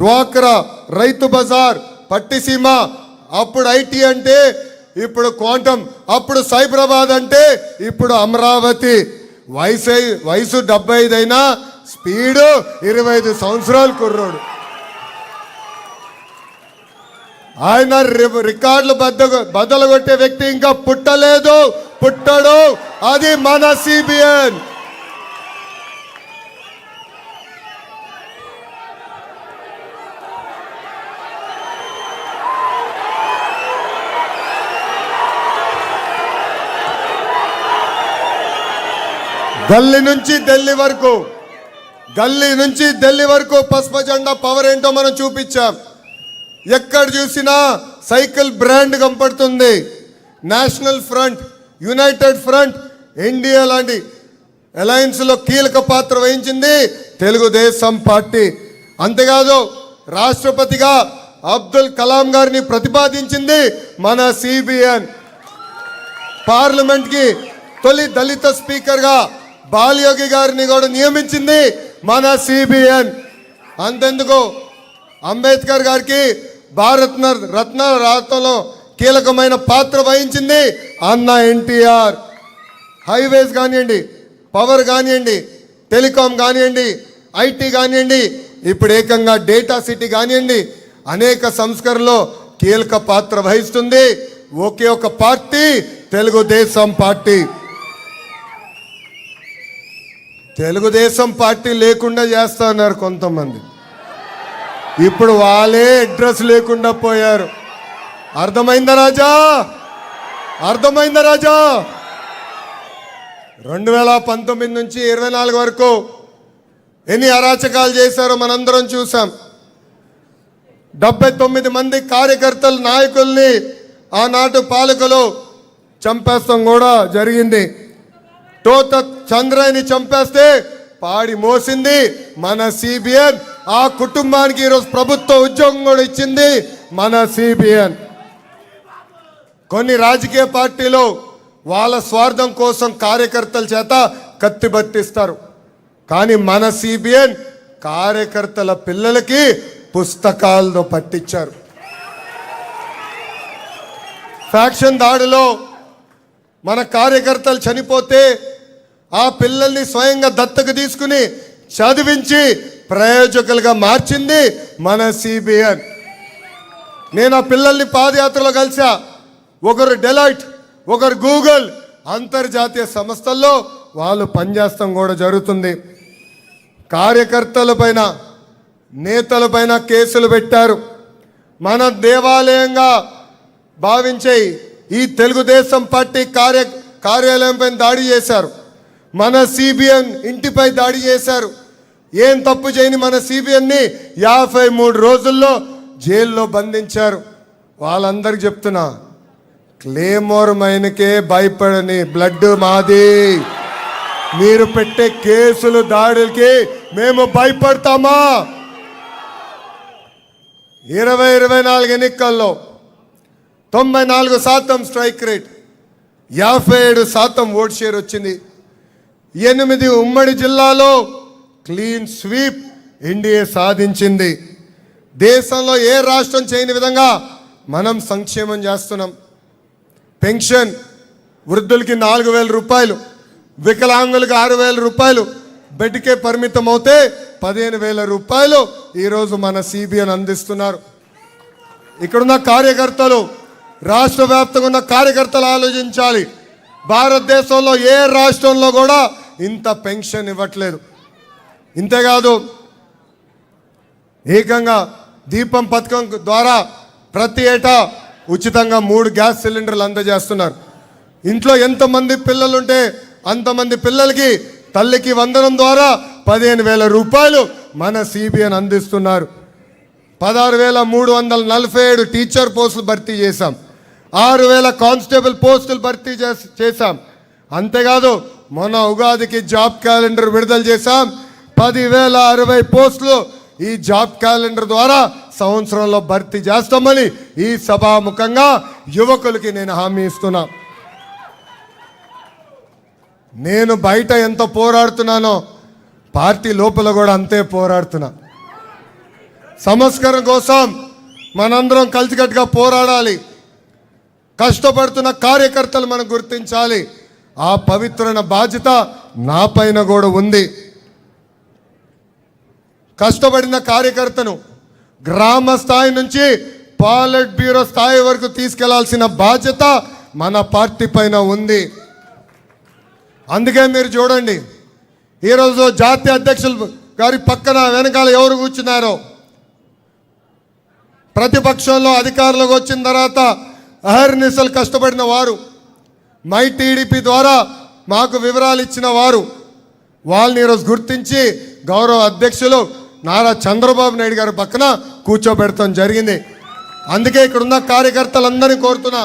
డ్వాక్రా, రైతు బజార్, పట్టిసీమ, అప్పుడు ఐటీ అంటే ఇప్పుడు క్వాంటమ్, అప్పుడు సైబరాబాద్ అంటే ఇప్పుడు అమరావతి. వయసు 75 అయినా స్పీడు 25 సంవత్సరాలు కుర్రోడు. ఆయన రికార్డులు బద్దలు కొట్టే వ్యక్తి ఇంకా పుట్టలేదు, పుట్టడు. అది మన సిబిఎన్. గల్లీ నుంచి ఢిల్లీ వరకు పసుపు జెండా పవర్ ఏంటో మనం చూపించాం. ఎక్కడ చూసినా సైకిల్ బ్రాండ్ కనపడుతుంది. National front, United front, NDA లాంటి అలయన్స్లో కీలక పాత్ర వహించింది తెలుగుదేశం పార్టీ. అంతేకాదు రాష్ట్రపతిగా అబ్దుల్ కలాం గారిని ప్రతిపాదించింది మన సిబిఎన్. పార్లమెంట్కి తొలి దళిత స్పీకర్గా బాలయోగి గారిని కూడా నియమించింది మన సిబిఎన్. అంతెందుకు అంబేద్కర్ గారికి భారత రత్న రాతలో కీలకమైన పాత్ర వహించింది అన్న ఎన్టీఆర్. హైవేస్ కానివ్వండి, పవర్ కానివ్వండి, టెలికాం కానివ్వండి, ఐటీ కానివ్వండి, ఇప్పుడు ఏకంగా డేటా సిటీ కానివ్వండి, అనేక సంస్కరణలో కీలక పాత్ర వహిస్తుంది ఒకే ఒక party, Telugu Desam party. Telugu Desam party లేకుండా చేస్తా ఉన్నారు కొంతమంది. ఇప్పుడు వాళ్ళే అడ్రస్ లేకుండా పోయారు. అర్థమైందా రాజా? 2019 నుంచి 24 వరకు ఎన్ని అరాచకాలు చేశారో మనందరం చూసాం. 79 మంది కార్యకర్తలు, నాయకుల్ని ఆనాటి పాలకులు చంపేస్తాం కూడా జరిగింది. టోత చంద్రయ్యని చంపేస్తే పాడి మోసింది మన సిబిఎన్. ఆ కుటుంబానికి ఈరోజు ప్రభుత్వ ఉద్యోగం కూడా ఇచ్చింది మన సిబిఎన్. కొన్ని రాజకీయ పార్టీలు వాళ్ళ స్వార్థం కోసం కార్యకర్తల చేత కత్తి బట్టిస్తారు. కానీ మన సిబిఎన్ కార్యకర్తల పిల్లలకి పుస్తకాలతో పట్టించారు. ఫ్యాక్షన్ దాడిలో మన కార్యకర్తలు చనిపోతే ఆ పిల్లల్ని స్వయంగా దత్తకు తీసుకుని చదివించి ప్రయోజకులుగా మార్చింది మన సిబిఎన్. నేను ఆ పిల్లల్ని పాదయాత్రలో కలిసా. ఒకరు డెలాయిట్, ఒకరు గూగుల్, అంతర్జాతీయ సంస్థల్లో వాళ్ళు పనిచేస్తాం కూడా జరుగుతుంది. కార్యకర్తలపైన, నేతలపైన కేసులు పెట్టారు. మన దేవాలయంగా భావించే ఈ తెలుగుదేశం పార్టీ కార్యాలయం పైన దాడి చేశారు. మన సిబిఎన్ ఇంటిపై దాడి చేశారు. ఏం తప్పు చేయని మన సిబిఎన్ని 53 రోజుల్లో జైల్లో బంధించారు. వాళ్ళందరికీ చెప్తున్నా, క్లేమోర్ మైన్కే భయపడని బ్లడ్ మాది. మీరు పెట్టే కేసులు, దాడులకి మేము భయపడతామా? 2024 ఎన్నికల్లో 94% స్ట్రైక్ రేట్, 57% ఓట్ షేర్ వచ్చింది. 8 ఉమ్మడి జిల్లాలో క్లీన్ స్వీప్ ఎన్డీఏ సాధించింది. దేశంలో ఏ రాష్ట్రం చేయని విధంగా మనం సంక్షేమం చేస్తున్నాం. పెన్షన్ వృద్ధులకి 4,000 రూపాయలు, వికలాంగులకి 6,000 రూపాయలు, బెడ్కే పరిమితం అవుతే 15,000 రూపాయలు ఈరోజు మన సిబిఎన్ అందిస్తున్నారు. ఇక్కడున్న కార్యకర్తలు, రాష్ట్ర వ్యాప్తంగా ఉన్న కార్యకర్తలు ఆలోచించాలి. భారతదేశంలో ఏ రాష్ట్రంలో కూడా ఇంత పెన్షన్ ఇవ్వట్లేదు. ఇంతేకాదు ఏకంగా దీపం పథకం ద్వారా ప్రతి ఏటా ఉచితంగా 3 గ్యాస్ సిలిండర్లు అందజేస్తున్నారు. ఇంట్లో ఎంతమంది పిల్లలుంటే అంతమంది పిల్లలకి తల్లికి వందనం ద్వారా 15,000 రూపాయలు మన సిబిఎన్ అందిస్తున్నారు. 16,347 టీచర్ పోస్టులు భర్తీ చేశాం. 6,000 కానిస్టేబుల్ పోస్టులు భర్తీ చేశాం. అంతేకాదు మొన్న ఉగాదికి జాబ్ క్యాలెండర్ విడుదల చేశాం. 10,060 పోస్టులు ఈ జాబ్ క్యాలెండర్ ద్వారా సంవత్సరంలో భర్తీ చేస్తామని ఈ సభాముఖంగా యువకులకి నేను హామీ ఇస్తున్నా. నేను బయట ఎంత పోరాడుతున్నానో పార్టీ లోపల కూడా అంతే పోరాడుతున్నా. సంస్కరణ కోసం మనందరం కలిసికట్టుగా పోరాడాలి. కష్టపడుతున్న కార్యకర్తలు మనం గుర్తించాలి. ఆ పవిత్రమైన బాధ్యత నా పైన కూడా ఉంది. కష్టపడిన కార్యకర్తను గ్రామ స్థాయి నుంచి పాలిట్ బ్యూరో స్థాయి వరకు తీసుకెళ్లాల్సిన బాధ్యత మన పార్టీ పైన ఉంది. అందుకే మీరు చూడండి, ఈరోజు జాతీయ అధ్యక్షులు గారి పక్కన వెనకాల ఎవరు కూర్చున్నారో, ప్రతిపక్షంలో అధికారంలోకి వచ్చిన తర్వాత అహర్నిశలు కష్టపడిన వారు, మై టీడీపీ ద్వారా మాకు వివరాలు ఇచ్చిన వారు, వాళ్ళని ఈరోజు గుర్తించి గౌరవ అధ్యక్షులు నారా చంద్రబాబు నాయుడు గారి పక్కన కూర్చోబెడతాం జరిగింది. అందుకే ఇక్కడున్న కార్యకర్తలందరినీ కోరుతున్నా,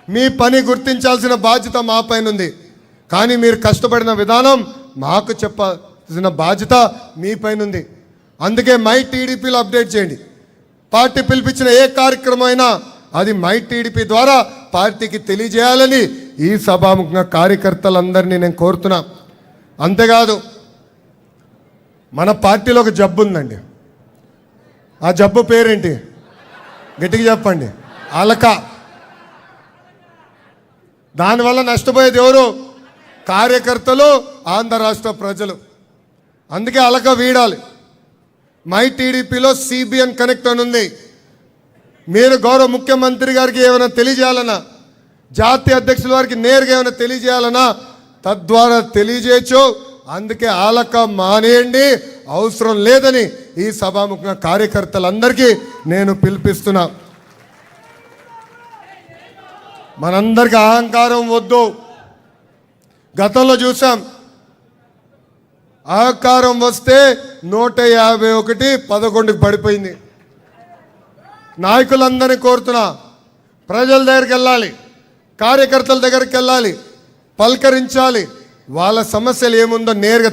మీ పని గుర్తించాల్సిన బాధ్యత మా పైన ఉంది. కానీ మీరు కష్టపడిన విధానం మాకు చెప్పాల్సిన బాధ్యత మీ పైన ఉంది. అందుకే మై టీడీపీలో అప్డేట్ చేయండి. పార్టీ పిలిపించిన ఏ కార్యక్రమం అయినా అది మై టీడీపీ ద్వారా పార్టీకి తెలియజేయాలని ఈ సభాముఖంగా కార్యకర్తలందరినీ నేను కోరుతున్నా. అంతేకాదు, మన పార్టీలో ఒక జబ్బు ఉందండి. ఆ జబ్బు పేరేంటి? గట్టిగా చెప్పండి. అలక. దానివల్ల నష్టపోయేది ఎవరు? కార్యకర్తలు, ఆంధ్ర రాష్ట్ర ప్రజలు. అందుకే అలక వీడాలి. మై టీడీపీలో సిబిఎన్ కనెక్ట్ అని ఉంది. మీరు గౌరవ ముఖ్యమంత్రి గారికి ఏమైనా తెలియజేయాలన్నా, జాతీయ అధ్యక్షుల వారికి నేరుగా ఏమైనా తెలియజేయాలన్నా తద్వారా తెలియజేయచ్చు. అందుకే ఆలక మానేయండి, అవసరం లేదని ఈ సభాముఖంగా కార్యకర్తలందరికీ నేను పిలిపిస్తున్నా. మనందరికీ అహంకారం వద్దు. గతంలో చూసాం, అహంకారం వస్తే 151 11కి పడిపోయింది. నాయకులందరినీ కోరుతున్నా, ప్రజల దగ్గరికి వెళ్ళాలి, కార్యకర్తల దగ్గరికి వెళ్ళాలి, పలకరించాలి, వాళ్ళ సమస్యలు ఏముందో నేరుగా